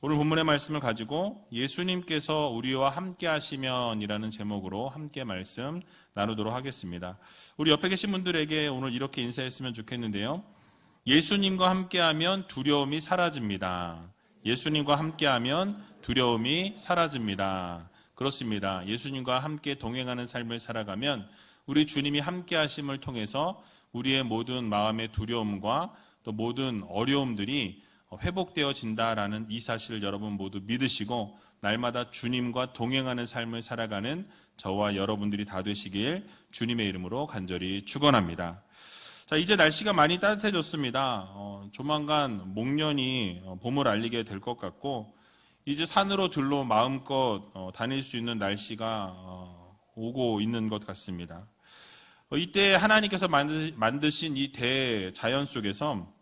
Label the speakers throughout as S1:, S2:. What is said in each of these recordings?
S1: 오늘 본문의 말씀을 가지고 예수님께서 우리와 함께 하시면이라는 제목으로 함께 말씀 나누도록 하겠습니다. 우리 옆에 계신 분들에게 오늘 이렇게 인사했으면 좋겠는데요. 예수님과 함께하면 두려움이 사라집니다. 예수님과 함께하면 두려움이 사라집니다. 그렇습니다. 예수님과 함께 동행하는 삶을 살아가면 우리 주님이 함께 하심을 통해서 우리의 모든 마음의 두려움과 또 모든 어려움들이 회복되어진다라는 이 사실을 여러분 모두 믿으시고 날마다 주님과 동행하는 삶을 살아가는 저와 여러분들이 다 되시길 주님의 이름으로 간절히 축원합니다. 자, 이제 날씨가 많이 따뜻해졌습니다. 조만간 목련이 봄을 알리게 될 것 같고 이제 산으로 들러 마음껏 다닐 수 있는 날씨가 오고 있는 것 같습니다. 이때 하나님께서 만드신 이 대자연 속에서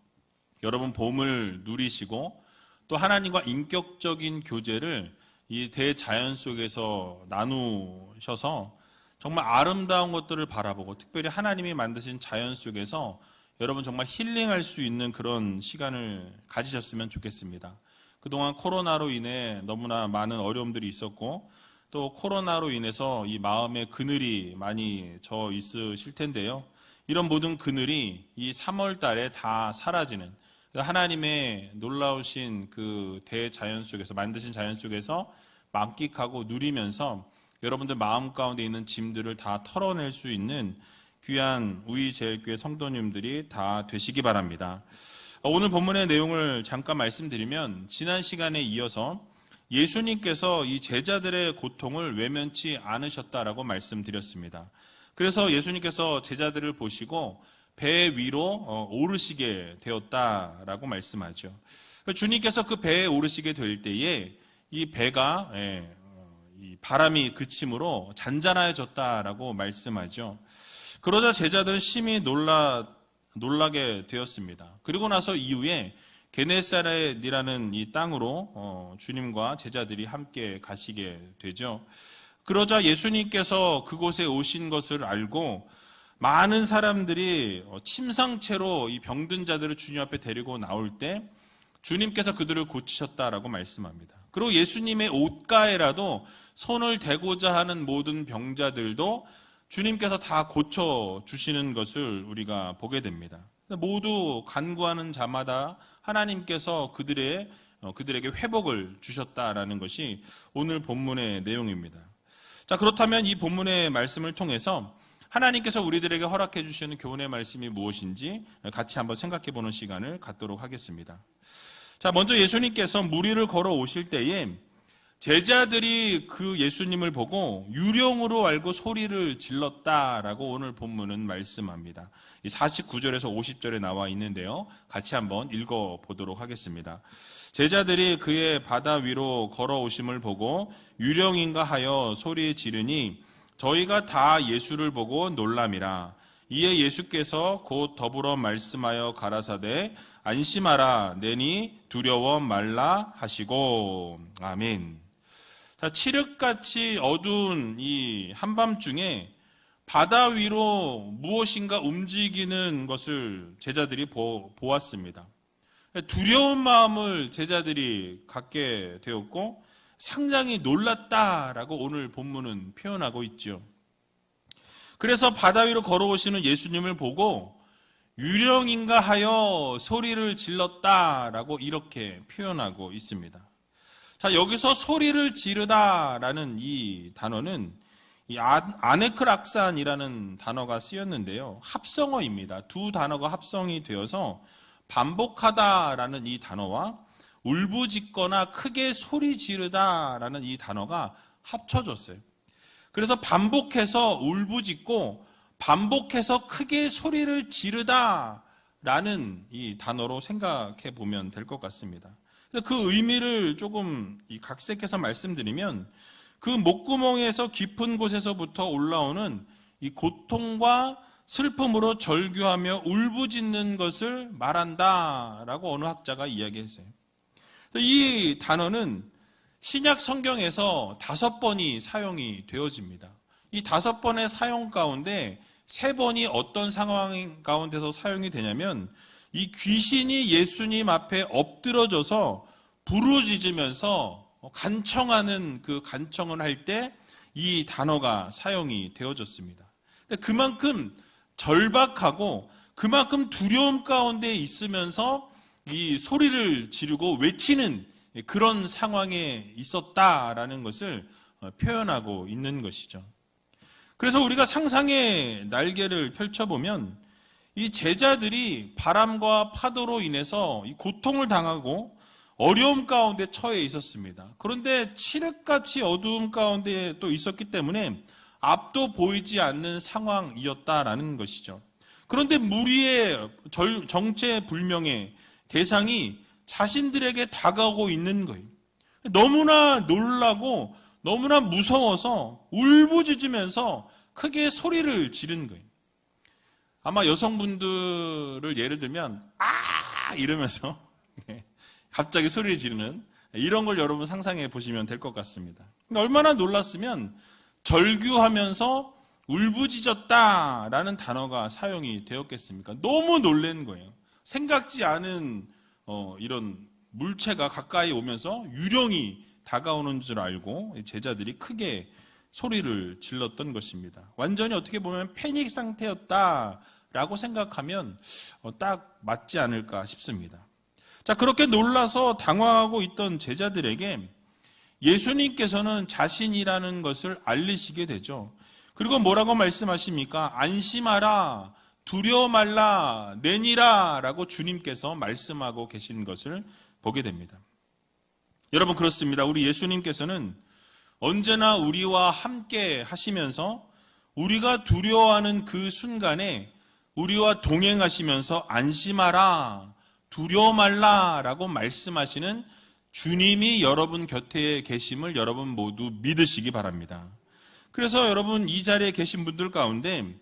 S1: 여러분 봄을 누리시고 또 하나님과 인격적인 교제를 이 대자연 속에서 나누셔서 정말 아름다운 것들을 바라보고 특별히 하나님이 만드신 자연 속에서 여러분 정말 힐링할 수 있는 그런 시간을 가지셨으면 좋겠습니다. 그동안 코로나로 인해 너무나 많은 어려움들이 있었고 또 코로나로 인해서 이 마음의 그늘이 많이 져 있으실 텐데요. 이런 모든 그늘이 이 3월 달에 다 사라지는 하나님의 놀라우신 그 대자연 속에서 만드신 자연 속에서 만끽하고 누리면서 여러분들 마음 가운데 있는 짐들을 다 털어낼 수 있는 귀한 우이제일교회 성도님들이 다 되시기 바랍니다. 오늘 본문의 내용을 잠깐 말씀드리면 지난 시간에 이어서 예수님께서 이 제자들의 고통을 외면치 않으셨다라고 말씀드렸습니다. 그래서 예수님께서 제자들을 보시고 배 위로 오르시게 되었다라고 말씀하죠. 주님께서 그 배에 오르시게 될 때에 이 배가 이 바람이 그침으로 잔잔해졌다라고 말씀하죠. 그러자 제자들은 심히 놀라게 되었습니다. 그리고 나서 이후에 게네사렛이라는 이 땅으로 주님과 제자들이 함께 가시게 되죠. 그러자 예수님께서 그곳에 오신 것을 알고 많은 사람들이 침상채로 이 병든 자들을 주님 앞에 데리고 나올 때 주님께서 그들을 고치셨다라고 말씀합니다. 그리고 예수님의 옷가에라도 손을 대고자 하는 모든 병자들도 주님께서 다 고쳐주시는 것을 우리가 보게 됩니다. 모두 간구하는 자마다 하나님께서 그들에게 회복을 주셨다라는 것이 오늘 본문의 내용입니다. 자, 그렇다면 이 본문의 말씀을 통해서 하나님께서 우리들에게 허락해 주시는 교훈의 말씀이 무엇인지 같이 한번 생각해 보는 시간을 갖도록 하겠습니다. 자, 먼저 예수님께서 물 위를 걸어 오실 때에 제자들이 그 예수님을 보고 유령으로 알고 소리를 질렀다라고 오늘 본문은 말씀합니다. 49절에서 50절에 나와 있는데요. 같이 한번 읽어보도록 하겠습니다. 제자들이 그의 바다 위로 걸어오심을 보고 유령인가 하여 소리 지르니 저희가 다 예수를 보고 놀람이라. 이에 예수께서 곧 더불어 말씀하여 가라사대 안심하라 내니 두려워 말라 하시고. 아멘. 자, 칠흑같이 어두운 이 한밤중에 바다 위로 무엇인가 움직이는 것을 제자들이 보았습니다. 두려운 마음을 제자들이 갖게 되었고 상당히 놀랐다라고 오늘 본문은 표현하고 있죠. 그래서 바다 위로 걸어오시는 예수님을 보고 유령인가 하여 소리를 질렀다라고 이렇게 표현하고 있습니다. 자, 여기서 소리를 지르다라는 이 단어는 이 아네크락산이라는 단어가 쓰였는데요. 합성어입니다. 두 단어가 합성이 되어서 반복하다라는 이 단어와 울부짖거나 크게 소리 지르다라는 이 단어가 합쳐졌어요. 그래서 반복해서 울부짖고 반복해서 크게 소리를 지르다라는 이 단어로 생각해 보면 될 것 같습니다. 그 의미를 조금 각색해서 말씀드리면 그 목구멍에서 깊은 곳에서부터 올라오는 이 고통과 슬픔으로 절규하며 울부짖는 것을 말한다라고 어느 학자가 이야기했어요. 이 단어는 신약 성경에서 5번이 사용이 되어집니다. 이 5번의 사용 가운데 3번이 어떤 상황 가운데서 사용이 되냐면 이 귀신이 예수님 앞에 엎드러져서 부르짖으면서 간청하는 그 간청을 할 때 이 단어가 사용이 되어졌습니다. 그만큼 절박하고 그만큼 두려움 가운데 있으면서 이 소리를 지르고 외치는 그런 상황에 있었다라는 것을 표현하고 있는 것이죠. 그래서 우리가 상상의 날개를 펼쳐보면 이 제자들이 바람과 파도로 인해서 이 고통을 당하고 어려움 가운데 처해 있었습니다. 그런데 칠흑같이 어두움 가운데 또 있었기 때문에 앞도 보이지 않는 상황이었다라는 것이죠. 그런데 무리의 정체불명의 대상이 자신들에게 다가오고 있는 거예요. 너무나 놀라고 너무나 무서워서 울부짖으면서 크게 소리를 지른 거예요. 아마 여성분들을 예를 들면 아 이러면서 갑자기 소리를 지르는 이런 걸 여러분 상상해 보시면 될 것 같습니다. 얼마나 놀랐으면 절규하면서 울부짖었다라는 단어가 사용이 되었겠습니까? 너무 놀란 거예요. 생각지 않은 이런 물체가 가까이 오면서 유령이 다가오는 줄 알고 제자들이 크게 소리를 질렀던 것입니다. 완전히 어떻게 보면 패닉 상태였다라고 생각하면 딱 맞지 않을까 싶습니다. 자, 그렇게 놀라서 당황하고 있던 제자들에게 예수님께서는 자신이라는 것을 알리시게 되죠. 그리고 뭐라고 말씀하십니까? 안심하라, 두려워 말라, 내니라 라고 주님께서 말씀하고 계신 것을 보게 됩니다. 여러분 그렇습니다. 우리 예수님께서는 언제나 우리와 함께 하시면서 우리가 두려워하는 그 순간에 우리와 동행하시면서 안심하라, 두려워 말라라고 말씀하시는 주님이 여러분 곁에 계심을 여러분 모두 믿으시기 바랍니다. 그래서 여러분 이 자리에 계신 분들 가운데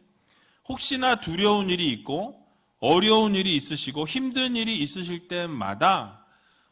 S1: 혹시나 두려운 일이 있고 어려운 일이 있으시고 힘든 일이 있으실 때마다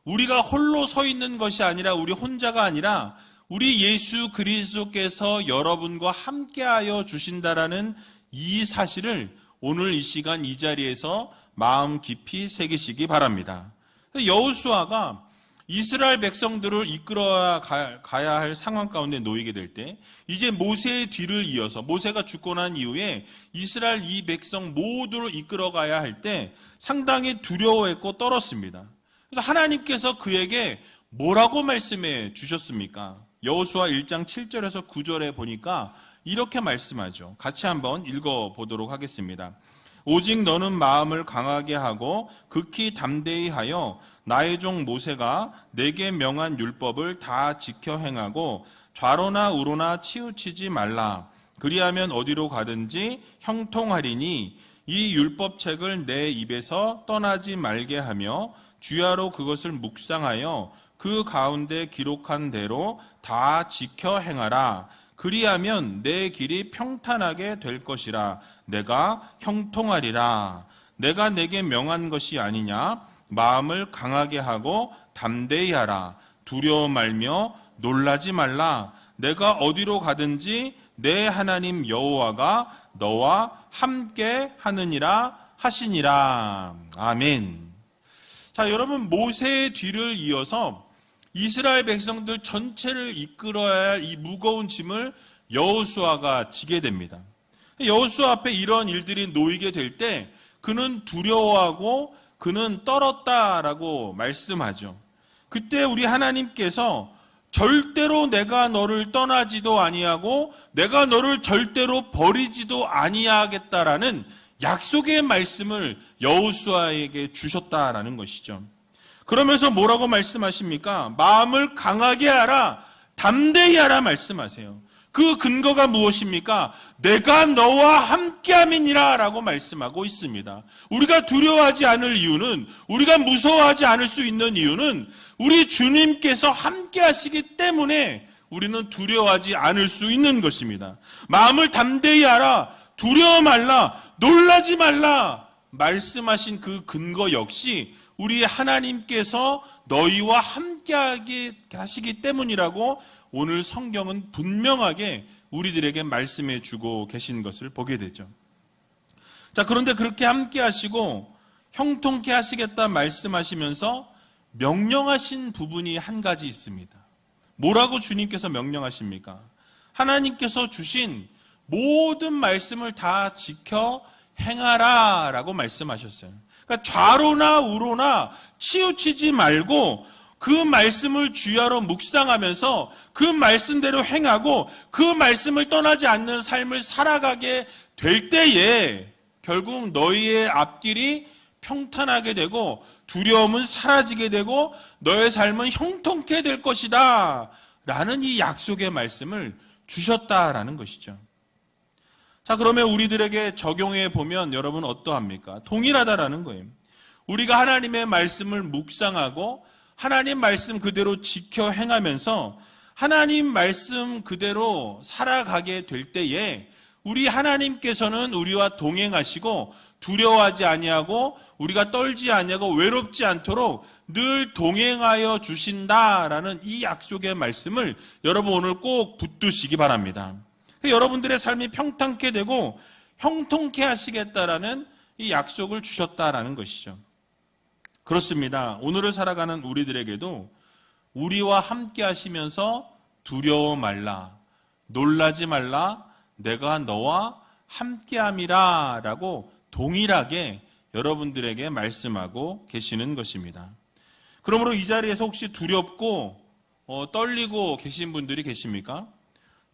S1: 우리가 홀로 서 있는 것이 아니라 우리 혼자가 아니라 우리 예수 그리스도께서 여러분과 함께하여 주신다라는 이 사실을 오늘 이 시간 이 자리에서 마음 깊이 새기시기 바랍니다. 여호수아가 이스라엘 백성들을 이끌어 가야 할 상황 가운데 놓이게 될 때 이제 모세의 뒤를 이어서 모세가 죽고 난 이후에 이스라엘 이 백성 모두를 이끌어 가야 할 때 상당히 두려워했고 떨었습니다. 그래서 하나님께서 그에게 뭐라고 말씀해 주셨습니까? 여호수아 1장 7절에서 9절에 보니까 이렇게 말씀하죠. 같이 한번 읽어보도록 하겠습니다. 오직 너는 마음을 강하게 하고 극히 담대히 하여 나의 종 모세가 내게 명한 율법을 다 지켜 행하고 좌로나 우로나 치우치지 말라. 그리하면 어디로 가든지 형통하리니 이 율법책을 내 입에서 떠나지 말게 하며 주야로 그것을 묵상하여 그 가운데 기록한 대로 다 지켜 행하라. 그리하면 내 길이 평탄하게 될 것이라. 내가 형통하리라. 내가 내게 명한 것이 아니냐? 마음을 강하게 하고 담대히 하라. 두려워 말며 놀라지 말라. 내가 어디로 가든지 내 하나님 여호와가 너와 함께 하느니라 하시니라. 아멘. 자, 여러분 모세의 뒤를 이어서 이스라엘 백성들 전체를 이끌어야 할 이 무거운 짐을 여호수아가 지게 됩니다. 여호수아 앞에 이런 일들이 놓이게 될 때 그는 두려워하고 그는 떨었다라고 말씀하죠. 그때 우리 하나님께서 절대로 내가 너를 떠나지도 아니하고 내가 너를 절대로 버리지도 아니하겠다라는 약속의 말씀을 여호수아에게 주셨다라는 것이죠. 그러면서 뭐라고 말씀하십니까? 마음을 강하게 하라, 담대히 하라 말씀하세요. 그 근거가 무엇입니까? 내가 너와 함께함이니라 라고 말씀하고 있습니다. 우리가 두려워하지 않을 이유는, 우리가 무서워하지 않을 수 있는 이유는 우리 주님께서 함께하시기 때문에 우리는 두려워하지 않을 수 있는 것입니다. 마음을 담대히 하라, 두려워 말라, 놀라지 말라 말씀하신 그 근거 역시 우리 하나님께서 너희와 함께하게 하시기 때문이라고 오늘 성경은 분명하게 우리들에게 말씀해 주고 계신 것을 보게 되죠. 자, 그런데 그렇게 함께 하시고 형통케 하시겠다 말씀하시면서 명령하신 부분이 한 가지 있습니다. 뭐라고 주님께서 명령하십니까? 하나님께서 주신 모든 말씀을 다 지켜 행하라 라고 말씀하셨어요. 그러니까 좌로나 우로나 치우치지 말고 그 말씀을 주야로 묵상하면서 그 말씀대로 행하고 그 말씀을 떠나지 않는 삶을 살아가게 될 때에 결국 너희의 앞길이 평탄하게 되고 두려움은 사라지게 되고 너의 삶은 형통케 될 것이다 라는 이 약속의 말씀을 주셨다라는 것이죠. 자, 그러면 우리들에게 적용해 보면 여러분 어떠합니까? 동일하다라는 거예요. 우리가 하나님의 말씀을 묵상하고 하나님 말씀 그대로 지켜 행하면서 하나님 말씀 그대로 살아가게 될 때에 우리 하나님께서는 우리와 동행하시고 두려워하지 아니하고 우리가 떨지 아니하고 외롭지 않도록 늘 동행하여 주신다라는 이 약속의 말씀을 여러분 오늘 꼭 붙드시기 바랍니다. 여러분들의 삶이 평탄케 되고 형통케 하시겠다라는 이 약속을 주셨다라는 것이죠. 그렇습니다. 오늘을 살아가는 우리들에게도 우리와 함께 하시면서 두려워 말라, 놀라지 말라, 내가 너와 함께함이라 라고 동일하게 여러분들에게 말씀하고 계시는 것입니다. 그러므로 이 자리에서 혹시 두렵고 떨리고 계신 분들이 계십니까?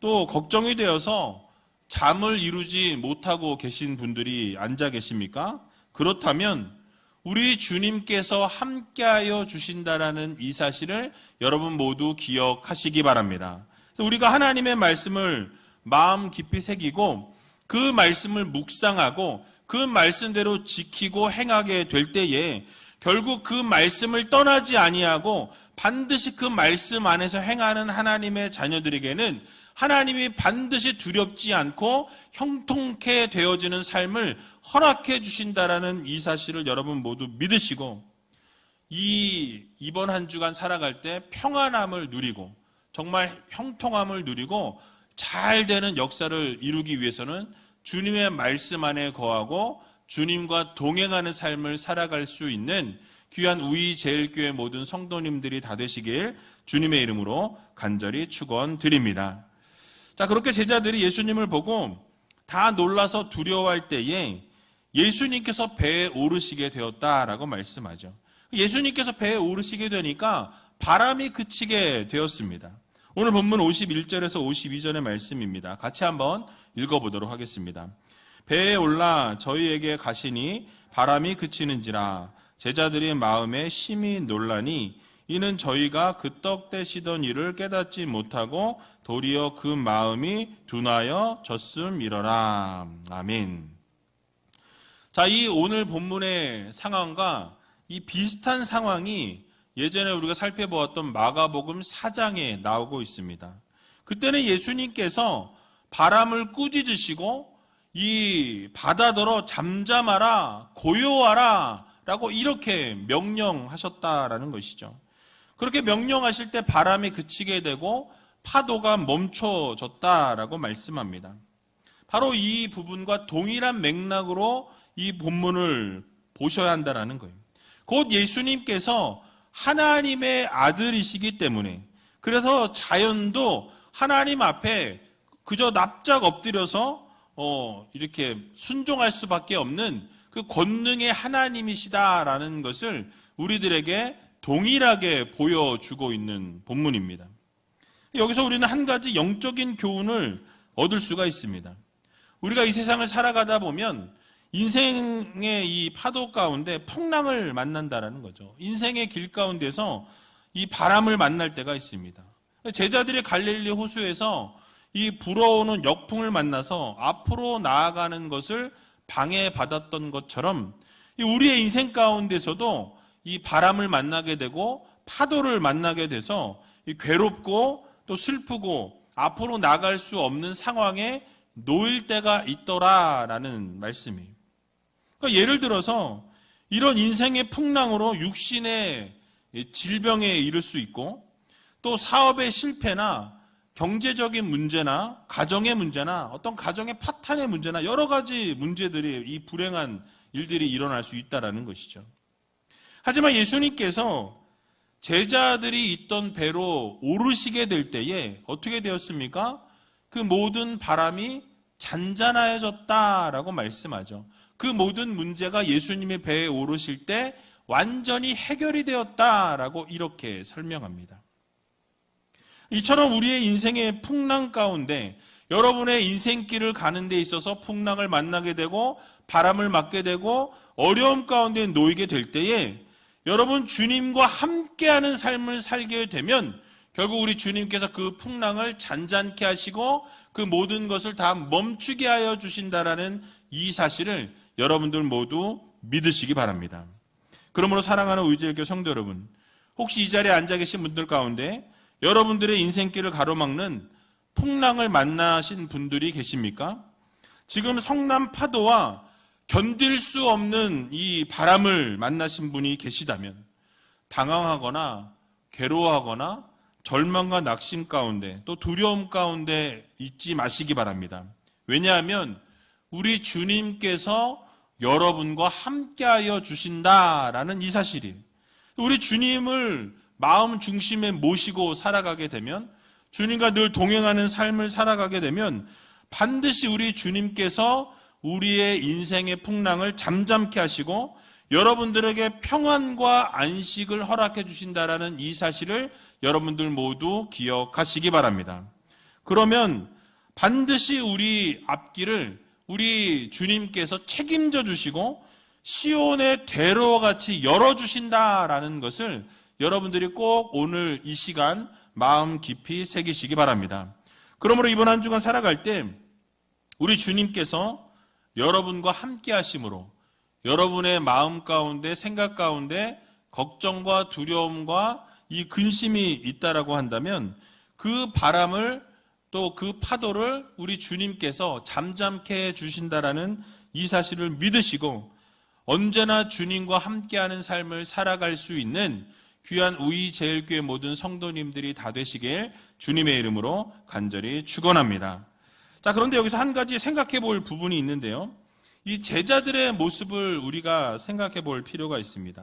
S1: 또 걱정이 되어서 잠을 이루지 못하고 계신 분들이 앉아 계십니까? 그렇다면 우리 주님께서 함께하여 주신다라는 이 사실을 여러분 모두 기억하시기 바랍니다. 우리가 하나님의 말씀을 마음 깊이 새기고 그 말씀을 묵상하고 그 말씀대로 지키고 행하게 될 때에 결국 그 말씀을 떠나지 아니하고 반드시 그 말씀 안에서 행하는 하나님의 자녀들에게는 하나님이 반드시 두렵지 않고 형통케 되어지는 삶을 허락해 주신다라는 이 사실을 여러분 모두 믿으시고 이번 한 주간 살아갈 때 평안함을 누리고 정말 형통함을 누리고 잘 되는 역사를 이루기 위해서는 주님의 말씀 안에 거하고 주님과 동행하는 삶을 살아갈 수 있는 귀한 우리 제일교회 모든 성도님들이 다 되시길 주님의 이름으로 간절히 축원드립니다. 자, 그렇게 제자들이 예수님을 보고 다 놀라서 두려워할 때에 예수님께서 배에 오르시게 되었다라고 말씀하죠. 예수님께서 배에 오르시게 되니까 바람이 그치게 되었습니다. 오늘 본문 51절에서 52절의 말씀입니다. 같이 한번 읽어보도록 하겠습니다. 배에 올라 저희에게 가시니 바람이 그치는지라 제자들의 마음에 심히 놀라니 이는 저희가 그 떡 떼시던 일을 깨닫지 못하고 도리어 그 마음이 둔하여 졌음이러라. 아멘. 자, 이 오늘 본문의 상황과 이 비슷한 상황이 예전에 우리가 살펴보았던 마가복음 4장에 나오고 있습니다. 그때는 예수님께서 바람을 꾸짖으시고 이 바다더러 잠잠하라, 고요하라 라고 이렇게 명령하셨다라는 것이죠. 그렇게 명령하실 때 바람이 그치게 되고 파도가 멈춰졌다라고 말씀합니다. 바로 이 부분과 동일한 맥락으로 이 본문을 보셔야 한다는 거예요. 곧 예수님께서 하나님의 아들이시기 때문에 그래서 자연도 하나님 앞에 그저 납작 엎드려서 이렇게 순종할 수밖에 없는 그 권능의 하나님이시다라는 것을 우리들에게 동일하게 보여주고 있는 본문입니다. 여기서 우리는 한 가지 영적인 교훈을 얻을 수가 있습니다. 우리가 이 세상을 살아가다 보면 인생의 이 파도 가운데 풍랑을 만난다라는 거죠. 인생의 길 가운데서 이 바람을 만날 때가 있습니다. 제자들이 갈릴리 호수에서 이 불어오는 역풍을 만나서 앞으로 나아가는 것을 방해받았던 것처럼 우리의 인생 가운데서도 이 바람을 만나게 되고 파도를 만나게 돼서 괴롭고 또 슬프고 앞으로 나갈 수 없는 상황에 놓일 때가 있더라라는 말씀이에요. 그러니까 예를 들어서 이런 인생의 풍랑으로 육신의 질병에 이를 수 있고 또 사업의 실패나 경제적인 문제나 가정의 문제나 어떤 가정의 파탄의 문제나 여러 가지 문제들이 이 불행한 일들이 일어날 수 있다는 것이죠. 하지만 예수님께서 제자들이 있던 배로 오르시게 될 때에 어떻게 되었습니까? 그 모든 바람이 잔잔해졌다라고 말씀하죠. 그 모든 문제가 예수님의 배에 오르실 때 완전히 해결이 되었다라고 이렇게 설명합니다. 이처럼 우리의 인생의 풍랑 가운데 여러분의 인생길을 가는 데 있어서 풍랑을 만나게 되고 바람을 맞게 되고 어려움 가운데 놓이게 될 때에 여러분 주님과 함께하는 삶을 살게 되면 결국 우리 주님께서 그 풍랑을 잔잔케 하시고 그 모든 것을 다 멈추게 하여 주신다라는 이 사실을 여러분들 모두 믿으시기 바랍니다. 그러므로 사랑하는 의지의 성도 여러분, 혹시 이 자리에 앉아 계신 분들 가운데 여러분들의 인생길을 가로막는 풍랑을 만나신 분들이 계십니까? 지금 성남 파도와 견딜 수 없는 이 바람을 만나신 분이 계시다면 당황하거나 괴로워하거나 절망과 낙심 가운데 또 두려움 가운데 있지 마시기 바랍니다. 왜냐하면 우리 주님께서 여러분과 함께하여 주신다라는 이 사실이, 우리 주님을 마음 중심에 모시고 살아가게 되면, 주님과 늘 동행하는 삶을 살아가게 되면 반드시 우리 주님께서 우리의 인생의 풍랑을 잠잠케 하시고 여러분들에게 평안과 안식을 허락해 주신다라는 이 사실을 여러분들 모두 기억하시기 바랍니다. 그러면 반드시 우리 앞길을 우리 주님께서 책임져 주시고 시온의 대로와 같이 열어주신다라는 것을 여러분들이 꼭 오늘 이 시간 마음 깊이 새기시기 바랍니다. 그러므로 이번 한 주간 살아갈 때 우리 주님께서 여러분과 함께 하심으로 여러분의 마음 가운데 생각 가운데 걱정과 두려움과 이 근심이 있다라고 한다면 그 바람을 또 그 파도를 우리 주님께서 잠잠케 해주신다라는 이 사실을 믿으시고 언제나 주님과 함께하는 삶을 살아갈 수 있는 귀한 우이제일교회 모든 성도님들이 다 되시길 주님의 이름으로 간절히 축원합니다. 자, 그런데 여기서 한 가지 생각해 볼 부분이 있는데요. 이 제자들의 모습을 우리가 생각해 볼 필요가 있습니다.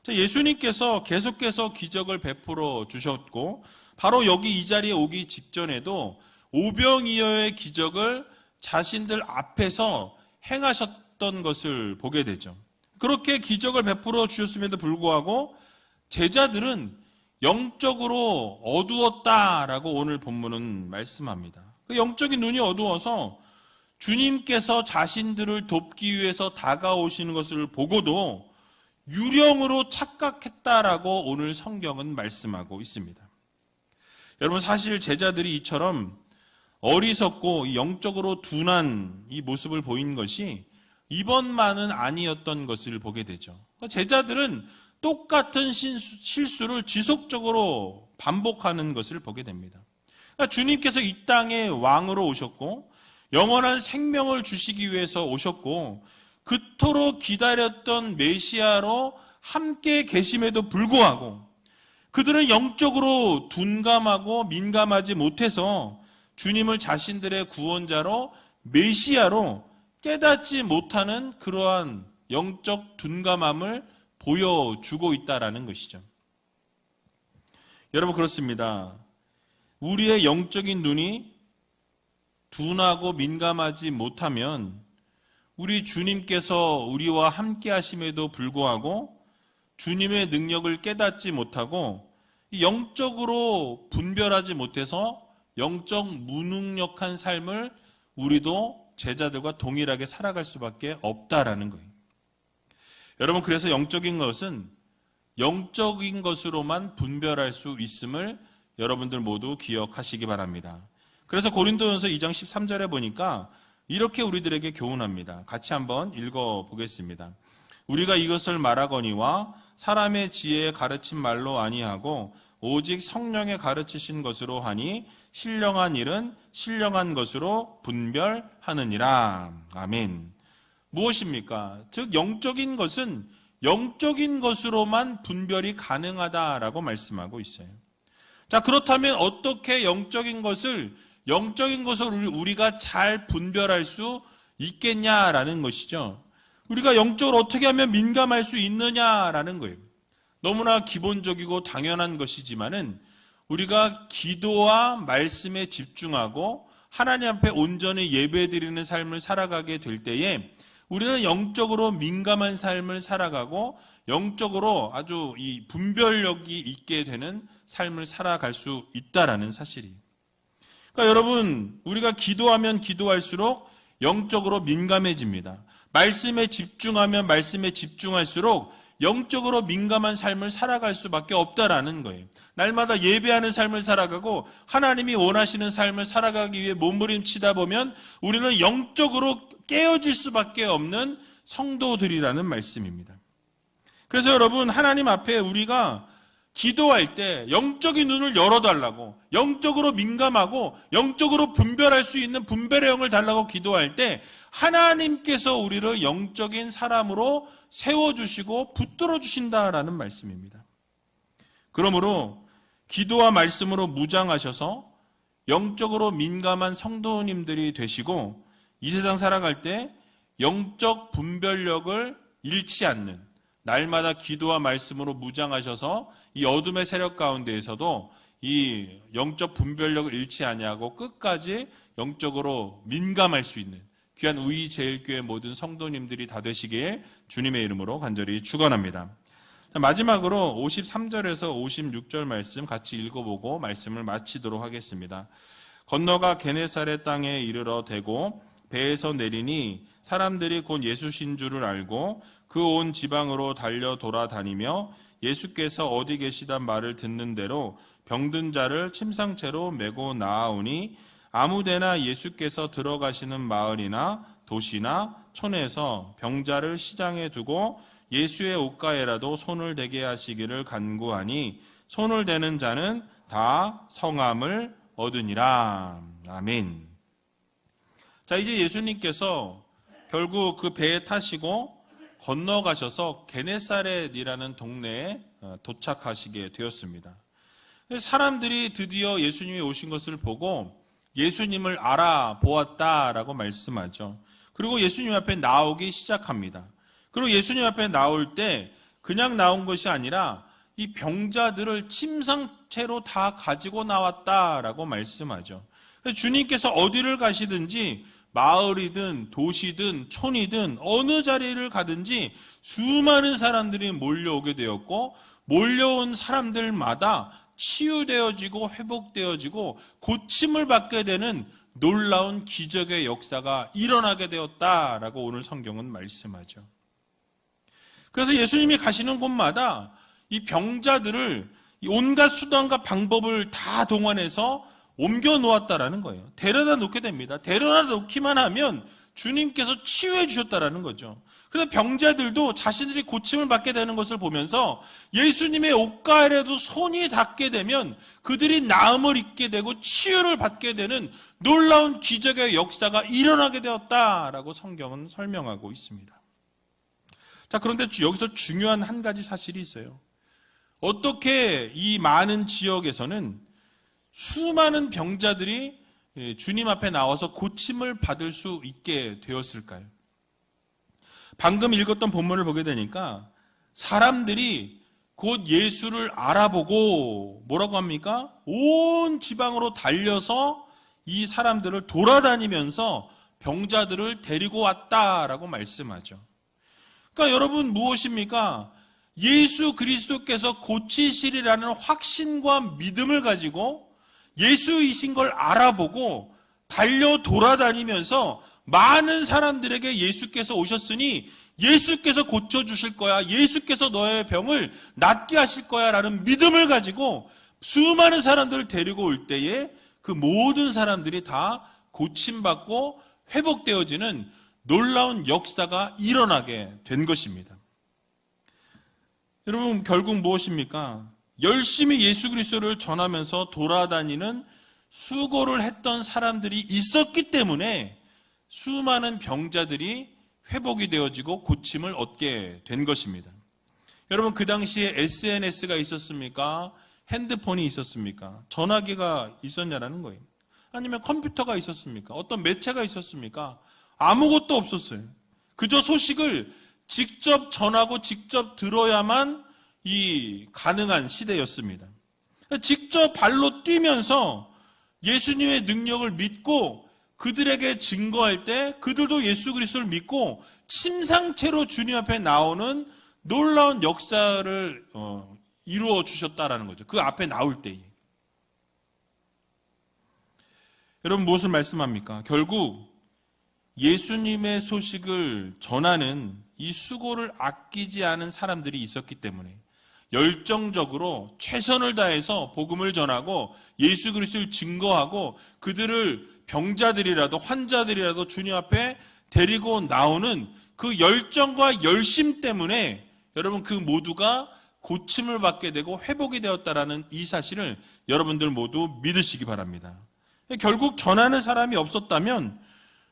S1: 예수님께서 계속해서 기적을 베풀어 주셨고 바로 여기 이 자리에 오기 직전에도 오병이어의 기적을 자신들 앞에서 행하셨던 것을 보게 되죠. 그렇게 기적을 베풀어 주셨음에도 불구하고 제자들은 영적으로 어두웠다라고 오늘 본문은 말씀합니다. 그 영적인 눈이 어두워서 주님께서 자신들을 돕기 위해서 다가오시는 것을 보고도 유령으로 착각했다라고 오늘 성경은 말씀하고 있습니다. 여러분, 사실 제자들이 이처럼 어리석고 영적으로 둔한 이 모습을 보인 것이 이번만은 아니었던 것을 보게 되죠. 제자들은 똑같은 실수를 지속적으로 반복하는 것을 보게 됩니다. 주님께서 이 땅에 왕으로 오셨고 영원한 생명을 주시기 위해서 오셨고 그토록 기다렸던 메시아로 함께 계심에도 불구하고 그들은 영적으로 둔감하고 민감하지 못해서 주님을 자신들의 구원자로 메시아로 깨닫지 못하는 그러한 영적 둔감함을 보여주고 있다라는 것이죠. 여러분, 그렇습니다. 우리의 영적인 눈이 둔하고 민감하지 못하면 우리 주님께서 우리와 함께 하심에도 불구하고 주님의 능력을 깨닫지 못하고 영적으로 분별하지 못해서 영적 무능력한 삶을 우리도 제자들과 동일하게 살아갈 수밖에 없다라는 거예요. 여러분, 그래서 영적인 것은 영적인 것으로만 분별할 수 있음을 여러분들 모두 기억하시기 바랍니다. 그래서 고린도전서 2장 13절에 보니까 이렇게 우리들에게 교훈합니다. 같이 한번 읽어보겠습니다. 우리가 이것을 말하거니와 사람의 지혜에 가르친 말로 아니하고 오직 성령에 가르치신 것으로 하니 신령한 일은 신령한 것으로 분별하느니라. 아멘. 무엇입니까? 즉 영적인 것은 영적인 것으로만 분별이 가능하다라고 말씀하고 있어요. 자, 그렇다면 어떻게 영적인 것을 우리가 잘 분별할 수 있겠냐라는 것이죠. 우리가 영적으로 어떻게 하면 민감할 수 있느냐라는 거예요. 너무나 기본적이고 당연한 것이지만은 우리가 기도와 말씀에 집중하고 하나님 앞에 온전히 예배드리는 삶을 살아가게 될 때에 우리는 영적으로 민감한 삶을 살아가고 영적으로 아주 이 분별력이 있게 되는 삶을 살아갈 수 있다라는 사실이에요. 그러니까 여러분, 우리가 기도하면 기도할수록 영적으로 민감해집니다. 말씀에 집중하면 말씀에 집중할수록 영적으로 민감한 삶을 살아갈 수밖에 없다라는 거예요. 날마다 예배하는 삶을 살아가고 하나님이 원하시는 삶을 살아가기 위해 몸부림치다 보면 우리는 영적으로 깨어질 수밖에 없는 성도들이라는 말씀입니다. 그래서 여러분, 하나님 앞에 우리가 기도할 때 영적인 눈을 열어달라고, 영적으로 민감하고 영적으로 분별할 수 있는 분별의 영을 달라고 기도할 때 하나님께서 우리를 영적인 사람으로 세워주시고 붙들어 주신다라는 말씀입니다. 그러므로 기도와 말씀으로 무장하셔서 영적으로 민감한 성도님들이 되시고 이 세상 살아갈 때 영적 분별력을 잃지 않는, 날마다 기도와 말씀으로 무장하셔서 이 어둠의 세력 가운데에서도 이 영적 분별력을 잃지 아니하고 끝까지 영적으로 민감할 수 있는 귀한 우이제일교회 모든 성도님들이 다 되시길 주님의 이름으로 간절히 축원합니다. 마지막으로 53절에서 56절 말씀 같이 읽어보고 말씀을 마치도록 하겠습니다. 건너가 게네사렛 땅에 이르러 대고 배에서 내리니 사람들이 곧 예수신 줄을 알고 그 온 지방으로 달려 돌아다니며 예수께서 어디 계시단 말을 듣는 대로 병든 자를 침상채로 메고 나아오니 아무데나 예수께서 들어가시는 마을이나 도시나 촌에서 병자를 시장에 두고 예수의 옷가에라도 손을 대게 하시기를 간구하니 손을 대는 자는 다 성함을 얻으니라. 아멘. 자, 이제 예수님께서 결국 그 배에 타시고 건너가셔서 게네사렛이라는 동네에 도착하시게 되었습니다. 사람들이 드디어 예수님이 오신 것을 보고 예수님을 알아보았다라고 말씀하죠. 그리고 예수님 앞에 나오기 시작합니다. 그리고 예수님 앞에 나올 때 그냥 나온 것이 아니라 이 병자들을 침상채로 다 가지고 나왔다라고 말씀하죠. 그래서 주님께서 어디를 가시든지 마을이든 도시든 촌이든 어느 자리를 가든지 수많은 사람들이 몰려오게 되었고 몰려온 사람들마다 치유되어지고 회복되어지고 고침을 받게 되는 놀라운 기적의 역사가 일어나게 되었다라고 오늘 성경은 말씀하죠. 그래서 예수님이 가시는 곳마다 이 병자들을 온갖 수단과 방법을 다 동원해서 옮겨 놓았다라는 거예요. 데려다 놓게 됩니다. 데려다 놓기만 하면 주님께서 치유해 주셨다라는 거죠. 그래서 병자들도 자신들이 고침을 받게 되는 것을 보면서 예수님의 옷가에라도 손이 닿게 되면 그들이 나음을 입게 되고 치유를 받게 되는 놀라운 기적의 역사가 일어나게 되었다라고 성경은 설명하고 있습니다. 자, 그런데 여기서 중요한 한 가지 사실이 있어요. 어떻게 이 많은 지역에서는 수많은 병자들이 주님 앞에 나와서 고침을 받을 수 있게 되었을까요? 방금 읽었던 본문을 보게 되니까 사람들이 곧 예수를 알아보고 뭐라고 합니까? 온 지방으로 달려서 이 사람들을 돌아다니면서 병자들을 데리고 왔다라고 말씀하죠. 그러니까 여러분, 무엇입니까? 예수 그리스도께서 고치시리라는 확신과 믿음을 가지고 예수이신 걸 알아보고 달려 돌아다니면서 많은 사람들에게 예수께서 오셨으니 예수께서 고쳐주실 거야, 예수께서 너의 병을 낫게 하실 거야 라는 믿음을 가지고 수많은 사람들을 데리고 올 때에 그 모든 사람들이 다 고침받고 회복되어지는 놀라운 역사가 일어나게 된 것입니다. 여러분, 결국 무엇입니까? 열심히 예수 그리스도를 전하면서 돌아다니는 수고를 했던 사람들이 있었기 때문에 수많은 병자들이 회복이 되어지고 고침을 얻게 된 것입니다. 여러분, 그 당시에 SNS가 있었습니까? 핸드폰이 있었습니까? 전화기가 있었냐라는 거예요. 아니면 컴퓨터가 있었습니까? 어떤 매체가 있었습니까? 아무것도 없었어요. 그저 소식을 직접 전하고 직접 들어야만 이 가능한 시대였습니다. 직접 발로 뛰면서 예수님의 능력을 믿고 그들에게 증거할 때 그들도 예수 그리스도를 믿고 침상체로 주님 앞에 나오는 놀라운 역사를 이루어 주셨다라는 거죠. 그 앞에 나올 때에. 여러분 무엇을 말씀합니까? 결국 예수님의 소식을 전하는 이 수고를 아끼지 않은 사람들이 있었기 때문에 열정적으로 최선을 다해서 복음을 전하고 예수 그리스도를 증거하고 그들을 병자들이라도 환자들이라도 주님 앞에 데리고 나오는 그 열정과 열심 때문에 여러분 그 모두가 고침을 받게 되고 회복이 되었다라는 이 사실을 여러분들 모두 믿으시기 바랍니다. 결국 전하는 사람이 없었다면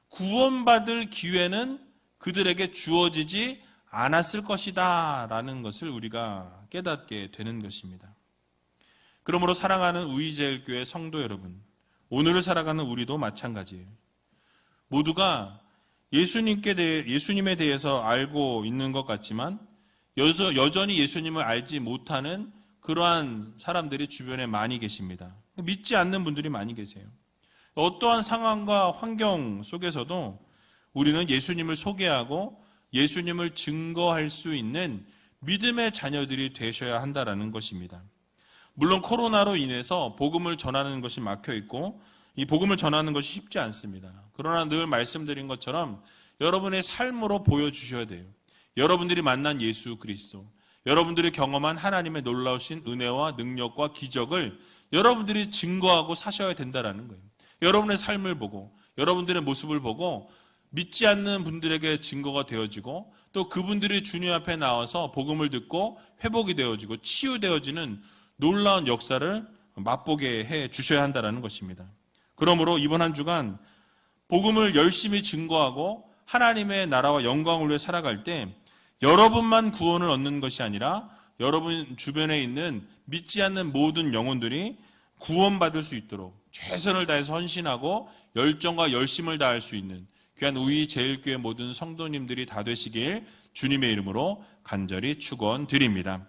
S1: 구원받을 기회는 그들에게 주어지지 않았을 것이다 라는 것을 우리가 깨닫게 되는 것입니다. 그러므로 사랑하는 우이제일교회 성도 여러분, 오늘을 살아가는 우리도 마찬가지예요. 모두가 예수님에 대해서 알고 있는 것 같지만 여전히 예수님을 알지 못하는 그러한 사람들이 주변에 많이 계십니다. 믿지 않는 분들이 많이 계세요. 어떠한 상황과 환경 속에서도 우리는 예수님을 소개하고 예수님을 증거할 수 있는 믿음의 자녀들이 되셔야 한다는 것입니다. 물론 코로나로 인해서 복음을 전하는 것이 막혀 있고 이 복음을 전하는 것이 쉽지 않습니다. 그러나 늘 말씀드린 것처럼 여러분의 삶으로 보여주셔야 돼요. 여러분들이 만난 예수 그리스도, 여러분들이 경험한 하나님의 놀라우신 은혜와 능력과 기적을 여러분들이 증거하고 사셔야 된다는 거예요. 여러분의 삶을 보고 여러분들의 모습을 보고 믿지 않는 분들에게 증거가 되어지고 또 그분들이 주님 앞에 나와서 복음을 듣고 회복이 되어지고 치유되어지는 놀라운 역사를 맛보게 해 주셔야 한다는 것입니다. 그러므로 이번 한 주간 복음을 열심히 증거하고 하나님의 나라와 영광을 위해 살아갈 때 여러분만 구원을 얻는 것이 아니라 여러분 주변에 있는 믿지 않는 모든 영혼들이 구원받을 수 있도록 최선을 다해서 헌신하고 열정과 열심을 다할 수 있는 귀한 우이제일교회 모든 성도님들이 다 되시길 주님의 이름으로 간절히 축원드립니다.